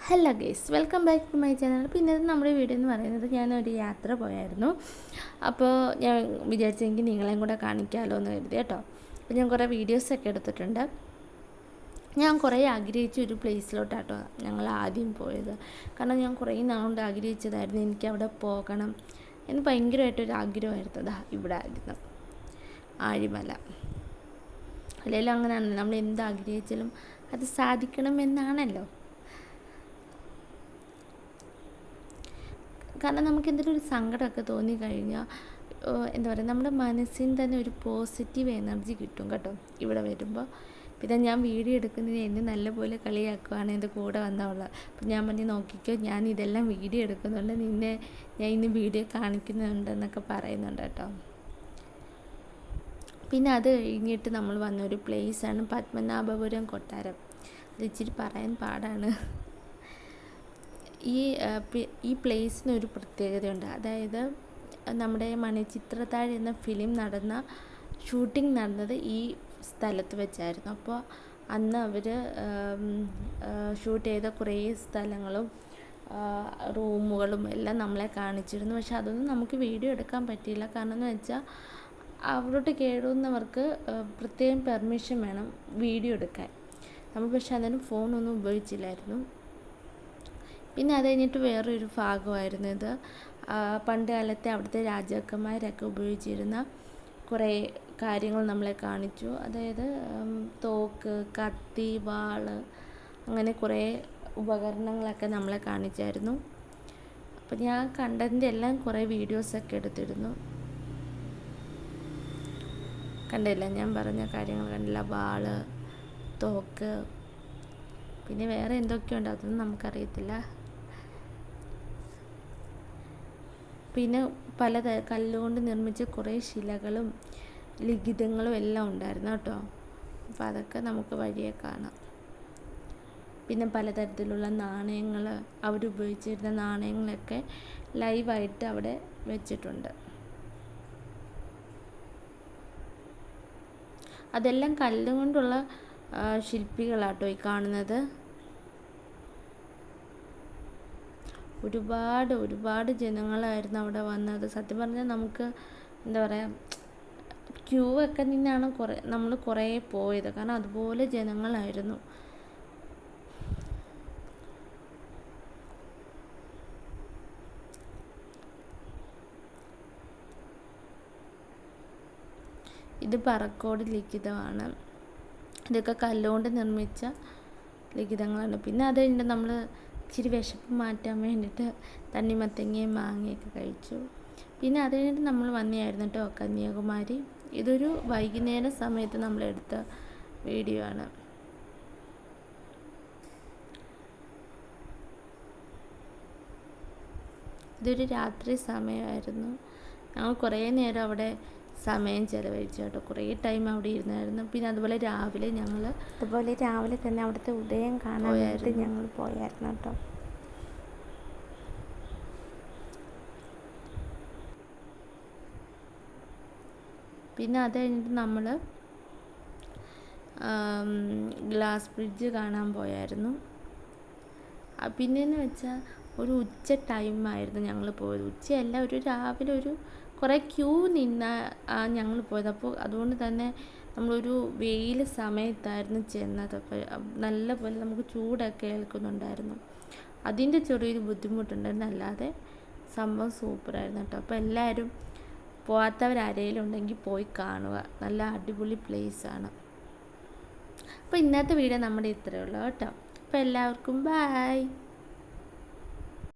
Hello guys, welcome back to my channel. അപ്പോൾ ഇന്നത്തെ നമ്മുടെ വീഡിയോ എന്ന് പറയുന്നത് ഞാനൊരു യാത്ര പോയായിരുന്നു. അപ്പോൾ ഞാൻ വിചാരിച്ചെങ്കിൽ നിങ്ങളെയും കൂടെ കാണിക്കാമല്ലോ എന്ന് കരുതി കേട്ടോ. അപ്പോൾ ഞാൻ കുറേ വീഡിയോസൊക്കെ എടുത്തിട്ടുണ്ട്. ഞാൻ കുറേ ആഗ്രഹിച്ച ഒരു പ്ലേസിലോട്ടാട്ടോ ഞങ്ങൾ ആദ്യം പോയത്. കാരണം ഞാൻ കുറേ നാളുകൊണ്ട് ആഗ്രഹിച്ചതായിരുന്നു എനിക്ക് അവിടെ പോകണം എന്ന് ഭയങ്കരമായിട്ടൊരു ആഗ്രഹമായിരുന്നു. ഇവിടെ ആയിരുന്നു ആഴിമല. അല്ലെങ്കിൽ അങ്ങനെയാണ്, നമ്മൾ എന്താഗ്രഹിച്ചാലും അത് സാധിക്കണമെന്നാണല്ലോ. കാരണം നമുക്ക് എന്തെങ്കിലും ഒരു സങ്കടമൊക്കെ തോന്നിക്കഴിഞ്ഞാൽ എന്താ പറയുക, നമ്മുടെ മനസ്സിന് തന്നെ ഒരു പോസിറ്റീവ് എനർജി കിട്ടും കേട്ടോ ഇവിടെ വരുമ്പോൾ. പിന്നെ ഞാൻ വീഡിയോ എടുക്കുന്നതിന് എന്നെ നല്ലപോലെ കളിയാക്കുവാണ് എൻ്റെ കൂടെ വന്നവള്. അപ്പം ഞാൻ പറഞ്ഞ് നോക്കിക്കോ, ഞാൻ ഇതെല്ലാം വീഡിയോ എടുക്കുന്നുണ്ട്, നിന്നെ ഞാൻ ഇന്ന് വീഡിയോ കാണിക്കുന്നുണ്ടെന്നൊക്കെ പറയുന്നുണ്ട് കേട്ടോ. പിന്നെ അത് കഴിഞ്ഞിട്ട് നമ്മൾ വന്നൊരു പ്ലേസാണ് പത്മനാഭപുരം കൊട്ടാരം. അത് ഇച്ചിരി പറയാൻ പാടാണ്. ഈ പ്ലേസിനൊരു പ്രത്യേകതയുണ്ട്. അതായത് നമ്മുടെ മണിച്ചിത്രത്താഴ് എന്ന ഫിലിം ഷൂട്ടിംഗ് നടന്നത് ഈ സ്ഥലത്ത് വെച്ചായിരുന്നു. അപ്പോൾ അന്ന് അവർ ഷൂട്ട് ചെയ്ത കുറേ സ്ഥലങ്ങളും റൂമുകളും എല്ലാം നമ്മളെ കാണിച്ചിരുന്നു. പക്ഷെ അതൊന്നും നമുക്ക് വീഡിയോ എടുക്കാൻ പറ്റിയില്ല. കാരണം എന്ന് വെച്ചാൽ അവിടോട്ട് കയറുന്നവർക്ക് പ്രത്യേകം പെർമിഷൻ വേണം വീഡിയോ എടുക്കാൻ. നമ്മൾ പക്ഷെ അന്നേരം ഫോണൊന്നും ഉപയോഗിച്ചില്ലായിരുന്നു. പിന്നെ അത് കഴിഞ്ഞിട്ട് വേറൊരു ഭാഗമായിരുന്നു ഇത്. പണ്ട് കാലത്തെ അവിടുത്തെ രാജാക്കന്മാരൊക്കെ ഉപയോഗിച്ചിരുന്ന കുറേ കാര്യങ്ങൾ നമ്മളെ കാണിച്ചു. അതായത് തോക്ക്, കത്തി, വാള്, അങ്ങനെ കുറേ ഉപകരണങ്ങളൊക്കെ നമ്മളെ കാണിച്ചായിരുന്നു. അപ്പം ഞാൻ കണ്ടതിൻ്റെ എല്ലാം കുറേ വീഡിയോസൊക്കെ എടുത്തിരുന്നു. കണ്ടില്ല, ഞാൻ പറഞ്ഞ കാര്യങ്ങൾ കണ്ടില്ല. വാള്, തോക്ക്, പിന്നെ വേറെ എന്തൊക്കെയുണ്ട് അതൊന്നും നമുക്കറിയത്തില്ല. പിന്നെ കല്ലുകൊണ്ട് നിർമ്മിച്ച കുറേ ശിലകളും ലിഖിതങ്ങളും എല്ലാം ഉണ്ടായിരുന്നു കേട്ടോ. അപ്പോൾ അതൊക്കെ നമുക്ക് വഴിയെ കാണാം. പിന്നെ പലതരത്തിലുള്ള നാണയങ്ങൾ, അവരുപയോഗിച്ചിരുന്ന നാണയങ്ങളൊക്കെ ലൈവായിട്ട് അവിടെ വെച്ചിട്ടുണ്ട്. അതെല്ലാം കല്ലുകൊണ്ടുള്ള ശില്പികളാട്ടോ ഈ കാണുന്നത്. ഒരുപാട് ജനങ്ങളായിരുന്നു അവിടെ വന്നത്. സത്യം പറഞ്ഞാൽ നമുക്ക് എന്താ പറയുക, ക്യൂ ഒക്കെ നിന്നാണ് നമ്മൾ കുറേ പോയത്. കാരണം അതുപോലെ ജനങ്ങളായിരുന്നു. ഇത് പറക്കോട് ലിഖിതമാണ്. ഇതൊക്കെ കല്ലുകൊണ്ട് നിർമ്മിച്ച ലിഖിതങ്ങളാണ്. പിന്നെ അത് കഴിഞ്ഞിട്ട് നമ്മൾ ഇച്ചിരി വിശപ്പ് മാറ്റാൻ വേണ്ടിയിട്ട് തണ്ണിമത്തങ്ങയും മാങ്ങയൊക്കെ കഴിച്ചു. പിന്നെ അത് കഴിഞ്ഞിട്ട് നമ്മൾ വന്നെയായിരുന്നു കേട്ടോ കന്യാകുമാരി. ഇതൊരു വൈകുന്നേര സമയത്ത് നമ്മളെടുത്ത വീഡിയോ ആണ്. ഇതൊരു രാത്രി സമയമായിരുന്നു. ഞങ്ങൾ കുറേ നേരം അവിടെ സമയം ചിലവഴിച്ചു കേട്ടോ. കുറേ ടൈം അവിടെ ഇരുന്നായിരുന്നു. പിന്നെ അതുപോലെ രാവിലെ തന്നെ അവിടുത്തെ ഉദയം കാണാനായിട്ട് ഞങ്ങൾ പോയായിരുന്നു കേട്ടോ. പിന്നെ അത് കഴിഞ്ഞിട്ട് നമ്മൾ ഗ്ലാസ് ബ്രിഡ്ജ് കാണാൻ പോയായിരുന്നു. പിന്നെയെന്ന് വെച്ചാൽ ഒരു ഉച്ച ടൈമായിരുന്നു ഞങ്ങൾ പോയത്. ഉച്ചയല്ല, രാവിലെ കുറേ ക്യൂ നിന്ന ഞങ്ങൾ പോയത്. അപ്പോൾ അതുകൊണ്ട് തന്നെ നമ്മളൊരു വെയിൽ സമയത്തായിരുന്നു ചെന്നത്. അപ്പോൾ നല്ലപോലെ നമുക്ക് ചൂടൊക്കെ ഏൽക്കുന്നുണ്ടായിരുന്നു. അതിൻ്റെ ചെറിയൊരു ബുദ്ധിമുട്ടുണ്ടായിരുന്നു. അല്ലാതെ സംഭവം സൂപ്പറായിരുന്നു കേട്ടോ. അപ്പോൾ എല്ലാവരും പോകാത്തവരാരെങ്കിലും ഉണ്ടെങ്കിൽ പോയി കാണുക. നല്ല അടിപൊളി പ്ലേസാണ്. അപ്പോൾ ഇന്നത്തെ വീഡിയോ നമ്മുടെ ഇത്രയേ ഉള്ളൂ കേട്ടോ. അപ്പോൾ എല്ലാവർക്കും ബൈ.